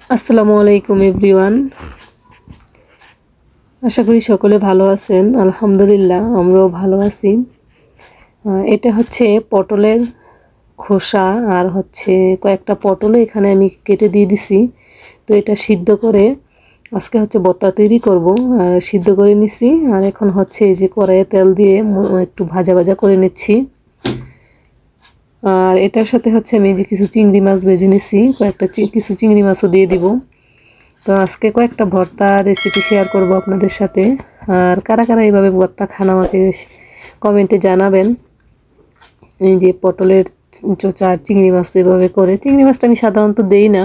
আসসালামু আলাইকুম এভরিওয়ান। আশা করি সকলে ভালো আছেন। আলহামদুলিল্লাহ আমরাও ভালো আছি। এটা হচ্ছে পটলের খোসা আর হচ্ছে কয়েকটা পটল এখানে আমি কেটে দিয়ে দিছি। তো এটা সিদ্ধ করে আজকে হচ্ছে ভর্তা তৈরি করব। আর সিদ্ধ করে নিছি আর এখন হচ্ছে এই যে কড়াইয়ে তেল দিয়ে একটু ভাজা ভাজা করে নিচ্ছি। আর এটার সাথে হচ্ছে আমি যে কিছু চিংড়ি মাছ ভেজে নিছি, কিছু চিংড়ি মাছও দিয়ে দিব। তো আজকে কয়েকটা ভর্তা রেসিপি শেয়ার করব আপনাদের সাথে। আর কারা কারা এইভাবে ভর্তা খান আমাকে কমেন্টে জানাবেন। এই যে পটলের চোচা আর চিংড়ি মাছ এভাবে করে, চিংড়ি মাছটা আমি সাধারণত দেই না,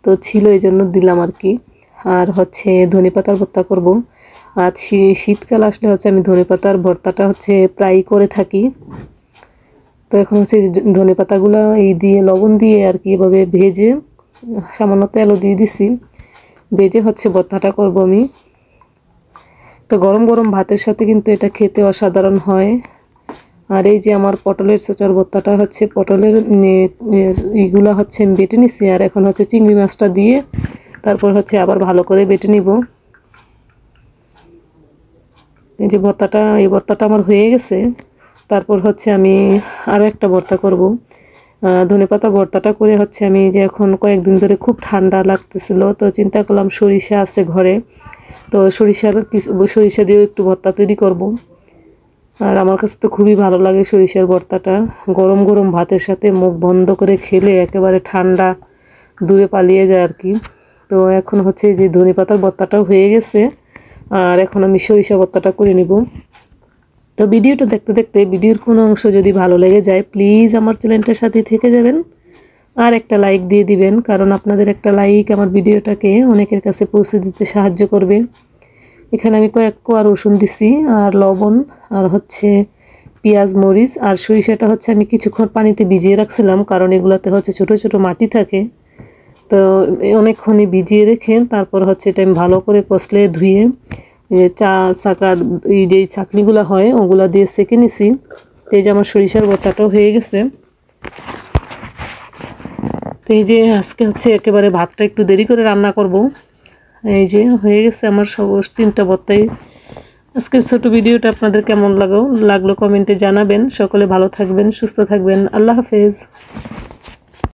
তো ছিল এই জন্য দিলাম আর কি। আর হচ্ছে ধনেপাতার ভর্তা করব। আর শীতকাল আসলে হচ্ছে আমি ধনেপাতার ভর্তাটা হচ্ছে প্রায় করে থাকি। তো এখন হচ্ছে ধনেপাতাগুলো এই দিয়ে লবণ দিয়ে আর কি এভাবে ভেজে সামান্য তেলও দিয়ে দিছি, ভেজে হচ্ছে ভর্তাটা করব আমি। তো গরম গরম ভাতের সাথে কিন্তু এটা খেতে অসাধারণ হয়। আর এই যে আমার পটলের চোচার ভর্তাটা হচ্ছে পটলের এইগুলা হচ্ছে আমি বেটে নিছি। আর এখন হচ্ছে চিংড়ি মাছটা দিয়ে তারপর হচ্ছে আবার ভালো করে বেটে নিব। এই যে এই ভর্তাটা আমার হয়ে গেছে। তারপর হচ্ছে আমি আরও একটা ভর্তা করব। ধনেপাতা ভর্তাটা করে হচ্ছে আমি যে এখন কয়েকদিন ধরে খুব ঠান্ডা লাগতেছিল, তো চিন্তা করলাম সরিষা আছে ঘরে, তো সরিষা দিয়েও একটু ভর্তা তৈরি করব। আর আমার কাছে তো খুবই ভালো লাগে সরিষার ভর্তাটা। গরম গরম ভাতের সাথে মুখ বন্ধ করে খেলে একেবারে ঠান্ডা দূরে পালিয়ে যায় আর কি। তো এখন হচ্ছে যে ধনেপাতার ভর্তাটাও হয়ে গেছে। আর এখন আমি সরিষা ভর্তাটা করে নিব। তো ভিডিওটা দেখতে দেখতে ভিডিওর কোনো অংশ যদি ভালো লেগে যায় প্লিজ আমার চ্যানেলটার সাথে থেকে যাবেন আর একটা লাইক দিয়ে দিবেন, কারণ আপনাদের একটা লাইক আমার ভিডিওটাকে অনেকের কাছে পৌঁছে দিতে সাহায্য করবে। এখানে আমি কয়েক কোয়া রসুন দিছি আর লবণ আর হচ্ছে পেঁয়াজ মরিচ আর সরিষাটা হচ্ছে আমি কিছুক্ষণ পানিতে ভিজিয়ে রাখছিলাম, কারণ এগুলাতে হচ্ছে ছোট ছোট মাটি থাকে। তো অনেকক্ষণই ভিজিয়ে রেখে তারপর হচ্ছে এটা আমি ভালো করে কষলে ধুয়ে চাকার এই যে চাকনিগুলো হয় ওগুলা দিয়ে সেঁকে নিছি। তো এই যে আমার সরিষার ভর্তাটাও হয়ে গেছে। তো এই যে আজকে হচ্ছে একেবারে ভাতটা একটু দেরি করে রান্না করব। এই যে হয়ে গেছে আমার সব 3টা ভর্তাই। আজকের ছোট ভিডিওটা আপনাদের কেমন লাগলো কমেন্টে জানাবেন। সকলে ভালো থাকবেন, সুস্থ থাকবেন। আল্লাহ হাফেজ।